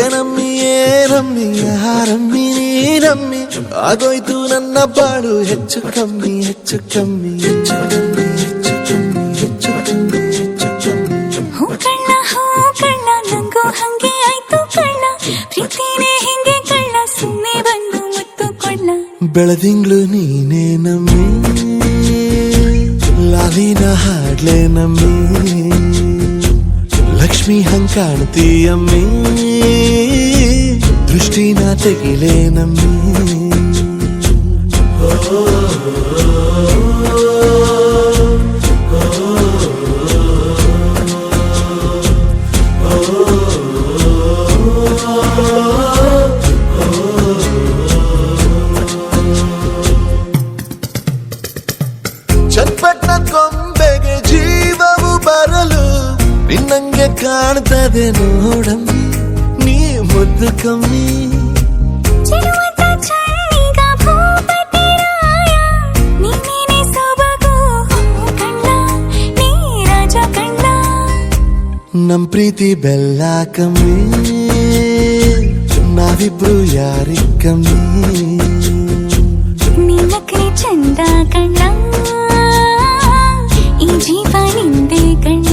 ಏನಮ್ಮಿ ಏನಮ್ಮಿ ಯಾರಮ್ಮಿ ನೀನಮ್ಮಿ ಆಗೋಯ್ತು ನನ್ನ ಬಾಳು ಹೆಚ್ಚು ಕಮ್ಮಿ ಹೆಚ್ಚು ಕಮ್ಮಿ ಹೆಚ್ಚು ಕಮ್ಮಿ ಹೆಚ್ಚು ಕಮ್ಮಿ ಹೆಚ್ಚು ಕಮ್ಮಿ ಹೆಚ್ಚು ಕಮ್ಮಿ. ಹೂ ಕಳ್ಳ ನಂಗೂ ಹಂಗೆ ಆಯ್ತು ಕಳ್ಳ, ಪ್ರೀತಿನೇ ಹಿಂಗೆ ಕಳ್ಳ, ಸುಮ್ಮನೆ ಬಂದು ಮುತ್ತು ಕೊಳ್ಳ. ಬೆಳದಿಂಗ್ಳು ನೀನೇ ನಮ್ಮಿ, ಲಾಲಿನ ಹಾಡ್ಲೆ ನಮ್ಮಿ, ಲಕ್ಷ್ಮಿ ಹಂಗ್ ಕಾಣ್ತೀಯಮ್ಮಿ, ದೃಷ್ಟಿನ ತೆಗಿಲೇ ನಮ್ಮಿ. ಚಟ್ಪಟ್ನ ಗೊಂಬೆಗೆ ಜೀವವು ಬರಲು ನಿನ್ನಂಗೆ ಕಾಣ್ತದೆ ನೋಡಮ್ಮಿ, ನೀ ಮುದ್ದು ಕಮ್ಮಿ. ನಮ್ ಪ್ರೀತಿ ಬೆಲ್ಲ ಕಮ್ಮಿ, ನಾವಿಬ್ರು ಯಾರಿ ಕಮ್ಮಿ. ನೀಲಕ್ರೆ ಚಂದ ಕಣ್ಣ, ಈ ಜೀವ ನಿಂದೆ ಕಣ್ಣ.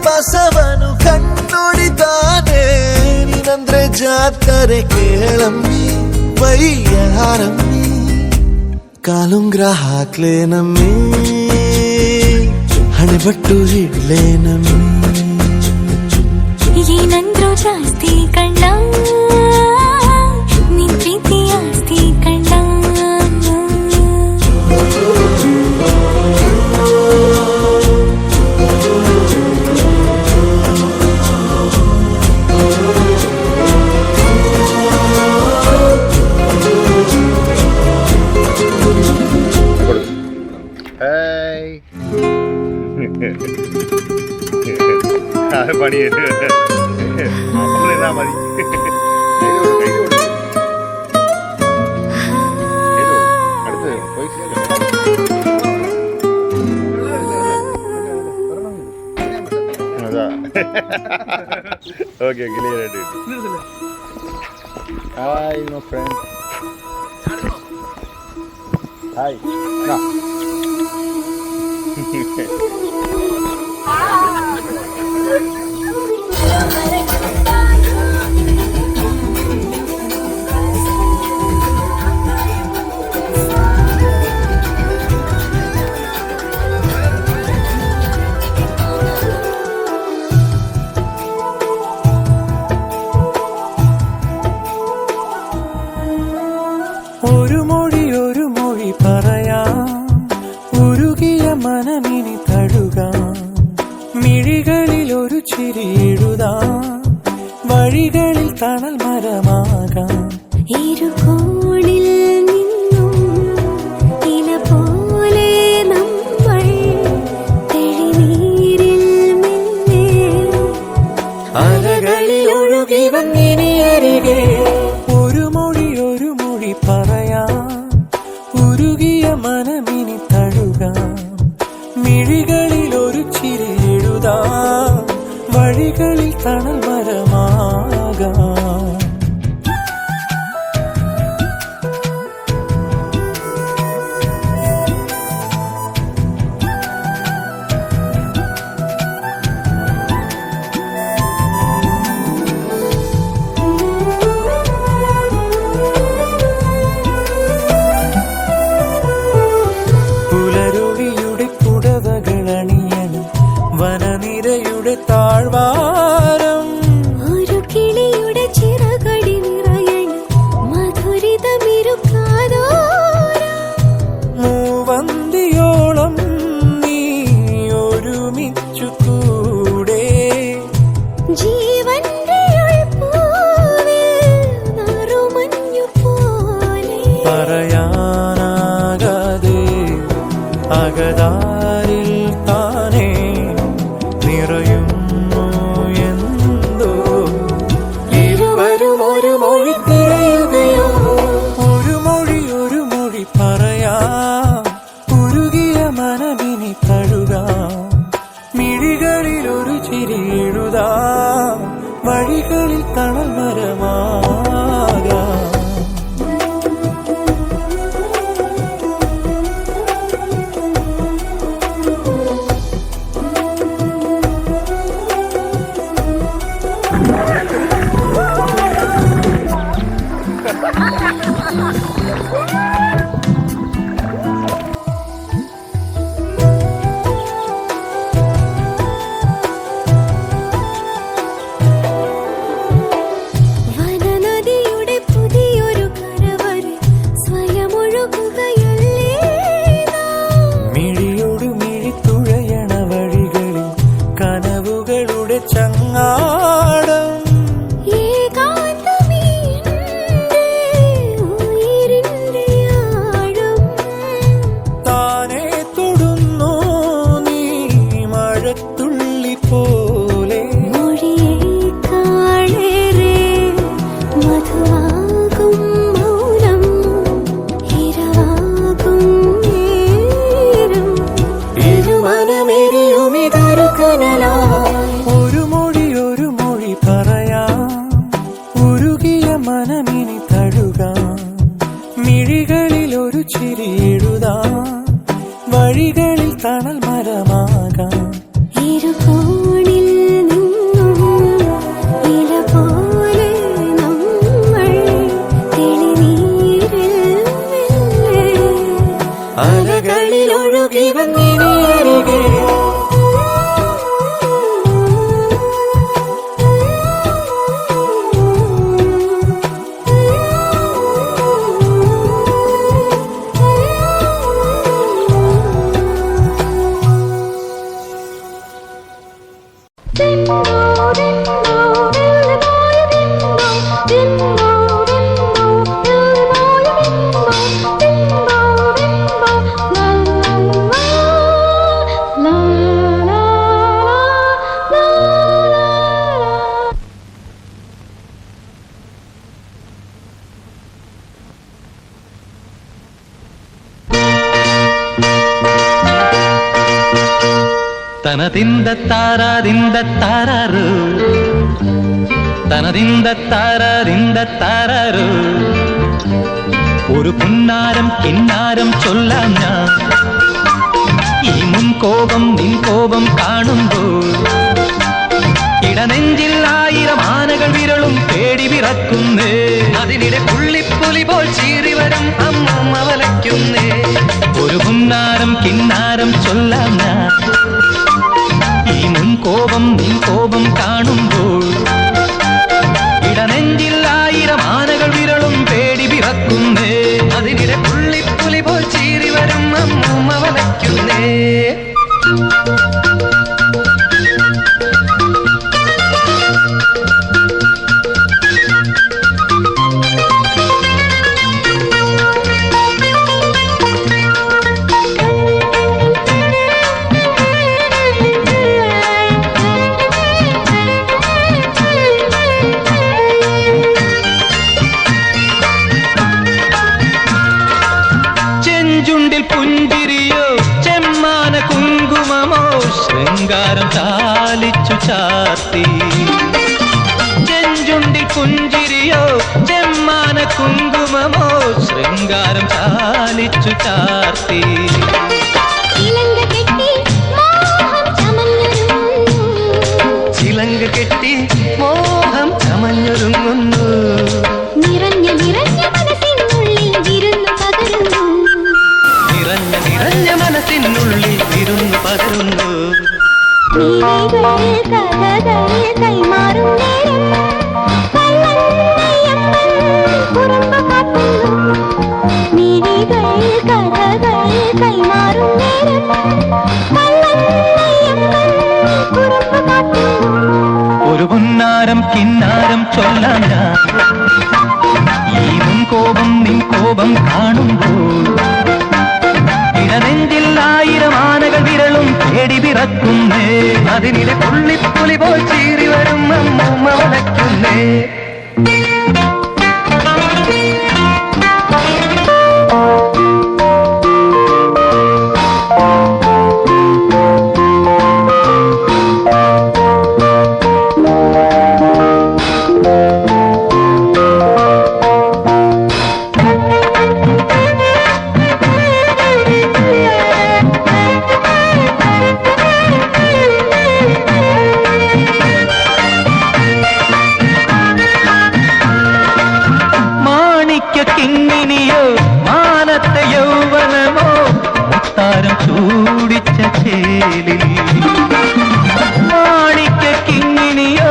ಬಸವನು ಕಣ್ಣುಡಿದಾನೆ, ನೀನಂದ್ರೆ ಜಾತ್ರೆ ಕೇಳಮ್ಮಿ, ಬೈಯಾರಮ್ಮಿ, ಕಾಲುಂಗ್ರ ಹಾಕ್ಲೇ ನಮ್ಮಿ, ಹಣೆಬಟ್ಟು ಹಿಡ್ಲೇ ನಮ್ಮಿ. ಏನಂದ್ರು ಜಾಸ್ತಿ ಕಣ್ಣ, ನಿನ್ ಪ್ರೀತಿ ಆಸ್ತಿ ಕಣ್ಣ. പണി എന്നാ മതി. അതാ ഓക്കെ ക്ലിയർ ആയിട്ട്. Hi my friend, hi. ഒരു മൊഴി പറയാം, ഉരുകിയ മനമിനി തഴുകാം, മിഴികളിൽ ഒരു ചിരി എഴുതാം, വഴികളിൽ തണൽ മരമാകാം. ഇരുകോണിൽ നിന്നും ഇല പോലെ നമ്മൾ തെളിനീരിൽ മെല്ലെ, അലകളിൽ ഒഴുകി വന്നിനി അരികെ. ഒരു മൊഴി പറയാം, ഉരുകിയ മനമിനി തഴുകാം, മിഴികളിൽ ഒരു ചിരി എഴുതാം, വഴികളിൽ തണൽ മരമാകാം. നിരയുടെ താഴ്വാരം ഒരു കിളിയുടെ ചിറകടി നിറയണ മധുരിതമിരുക്കാതോരം മൂവന്തിയോളം നീ ഒരുമിച്ചു കൂടെ ജീവന്റെ ഉൾപ്പൂവിൽ നറുമഞ്ഞു പോലെ പറയാനാകാതെ അകതാരിൽ താനേ നിറയുന്നു എന്തോ ഇരുവരും ഒരു മൊഴി തിരയുകയോ ഒരു മൊഴി പറയാം ഉരുകിയ മനമിനി തഴുകാം മിഴികളിൽ ഒരു ചിരി എഴുതാം വഴികളിൽ തണൽ മരമാകാം വനനദിയുടെ പുതിയൊരു കരവരെ സ്വയമൊഴുകുകയല്ലേ നാം. മിഴിയോട് മിഴി തുഴയണ വഴികളിൽ കനവുകളുടെ ചങ്ങാടം ഏകാന്തമീ എൻ്റെ ഉയിരിൻ്റെ ആഴം. താനെ തൊടുന്നു നീ മഴത്തുള്ളി പോലെ മൊഴിയേക്കാളേറെ മധുവാകും മൗനം ഇരവാകും നേരം. ഇരുമനമെരിയുമിതൊരു കനലായി ഒരു മൊഴി പറയാം ഉരുകിയ മനമിനി തഴുകാം മിഴികളിൽ ഒരു ചിരി എഴുതാം വഴികളിൽ തണൽ മരമാകാം ഇരുകോണിൽ നിന്നും ഇല പോലെ നമ്മൾ തെളിനീരിൽ മെല്ലെ അലകളിൽ ഒഴുകി വന്നിരികെ തനതിന്ദ താരാറ് തനതിന്ദ താരാറ് ഒരു പുന്നാരം കിന്നാരം ചൊല്ലാം ഞാൻ ഈ മുൻകോപം നിൻ കോപം കാണുമ്പോൾ ഇടനെഞ്ചിൽ 1000 ആനകൾ വിരളും പേടി വിറക്കുന്നേ അതിനിടെ പുള്ളിപ്പുലി പോൽ ചീറി വരും അമ്മ വലയ്ക്കുന്നേ ഒരു പുന്നാരം കിന്നാരം ചൊല്ലാം ഞാൻ ഈ മുൻകോപം നിൻ കോപം കാണുമ്പോൾ ഇടനെഞ്ചിൽ 1000 ആനകൾ വിരളും പേടി വിറക്കുന്നേ അതിനിടെ പുള്ളിപ്പുലി പോൽ ചീറി വരും അമ്മ വലയ്ക്കുന്നേ ചെഞ്ചുണ്ടിൽ പുഞ്ചിരിയോ ചെമ്മാന കുങ്കുമമോ ശൃംഗാരം ചാലിച്ചു ചാർത്തി ചെഞ്ചുണ്ടിൽ പുഞ്ചിരിയോ ചെമ്മാന കുങ്കുമമോ ശൃംഗാരം ചാലിച്ചു ചാർത്തി ചിലങ്ക കെട്ടി മോഹം ചമഞ്ഞൊരുങ്ങുന്നു നിറഞ്ഞ നിറഞ്ഞ മനസ്സിനുള്ളിൽ വിരുന്നു പകരുന്നു നിറഞ്ഞ നിറഞ്ഞ മനസ്സിനുള്ളിൽ വിരുന്നു പകരുന്നു നീ കഥകൾ കൈമാറും നേരം കള്ളന്നയ്യപ്പൻ കുറുമ്പ് കാട്ടുന്നു. മിഴികൾ കഥകൾ കൈമാറും നേരം കള്ളന്നയ്യപ്പൻ കുറുമ്പ് കാട്ടുന്നു. ഒരു പുന്നാരം കിന്നാരം ചൊല്ലാം ഞാൻ ഈ മുൻകോപം നിൻ കോപം കാണുമ്പോൾ ഇടനെഞ്ചിൽ 1000 ആനകൾ വിരളും തേടി പിറക്കുന്നേ. അതിനിടെ പുള്ളിപ്പുലി പോൽ ചീറി വരും അമ്മൂമ്മ വലയ്ക്കുന്നേ. കിങ്ങിനിയോ മാനത്തെ യൗവനമോ മുത്താരം ചൂടിച്ച ചേലിൽ. മാണിക്യ കിങ്ങിനിയോ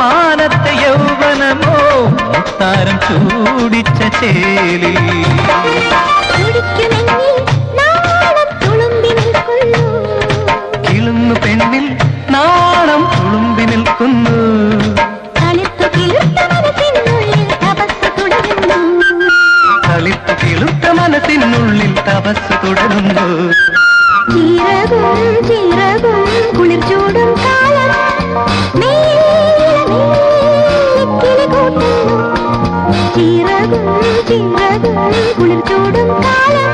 മാനത്തെ യൗവനമോ മുത്താരം ചൂടിച്ച ചേലിൽ. കിളുന്നു പെണ്ണിൽ നാണം തുളുമ്പി നിൽക്കുന്നു. കളിത്തു കിളുത്ത മനസ്സിനുള്ളിൽ തപസ് തുടരുന്നു. ചിറകും ചിറകും കുളിർ ചൂടും കാലം ചിറകും ചിറകും കുളിർ ചൂടും കാലം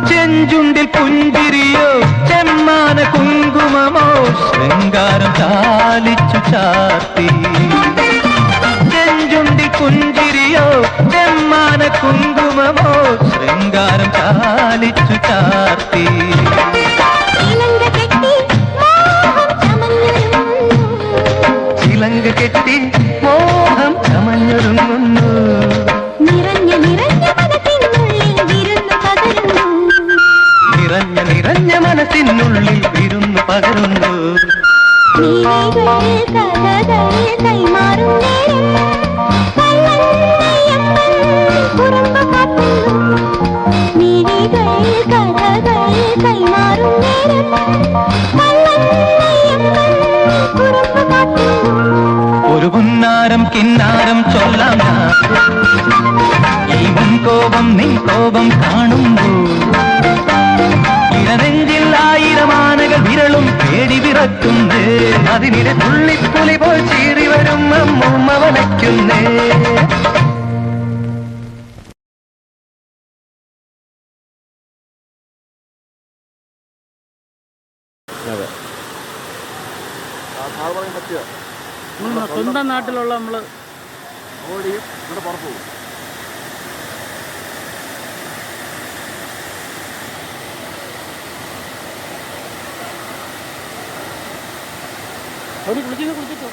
ചെഞ്ചുണ്ടിൽ പുഞ്ചിരിയോ ചെമ്മാന കുങ്കുമമോ ശൃംഗാരം ചാലിച്ചു ചാർത്തി. ചെഞ്ചുണ്ടിൽ പുഞ്ചിരിയോ ചെമ്മാന കുങ്കുമമോ ശൃംഗാരം ചാലിച്ചു ചാർത്തി. ചിലങ്ക കെട്ടി മോഹം ചമഞ്ഞൊരുങ്ങുന്നു. നിറഞ്ഞ നിറഞ്ഞ മനസ്സിനുള്ളിൽ വിരുന്നു പകരുന്നു. കൈമാറും നേരം കള്ളന്നയ്യപ്പൻ കുറുമ്പ് കാട്ടുന്നു. മിഴികൾ കഥകൾ കൈമാറും നേരം കള്ളന്നയ്യപ്പൻ കുറുമ്പ് കാട്ടുന്നു. ഒരു പുന്നാരം കിന്നാരം ചൊല്ലാം ഞാൻ ഈ മുൻകോപം നിൻ കോപം കാണുമ്പോൾ ഇടനെഞ്ചിൽ 1000 ആനകൾ വിരളും പേടി വിറക്കുന്നേ. അതിനിടെ പുള്ളിപ്പുലി പോൽ ചീറി വരും അമ്മൂമ്മ വലയ്ക്കുന്നേ. അതെ. ആ പറയാൻ പറ്റുക സ്വന്തം നാട്ടിലുള്ള നമ്മൾ ഓടിയും ഇവിടെ പുറത്തു പോകും. അവിടെ കുളിച്ചിട്ടോ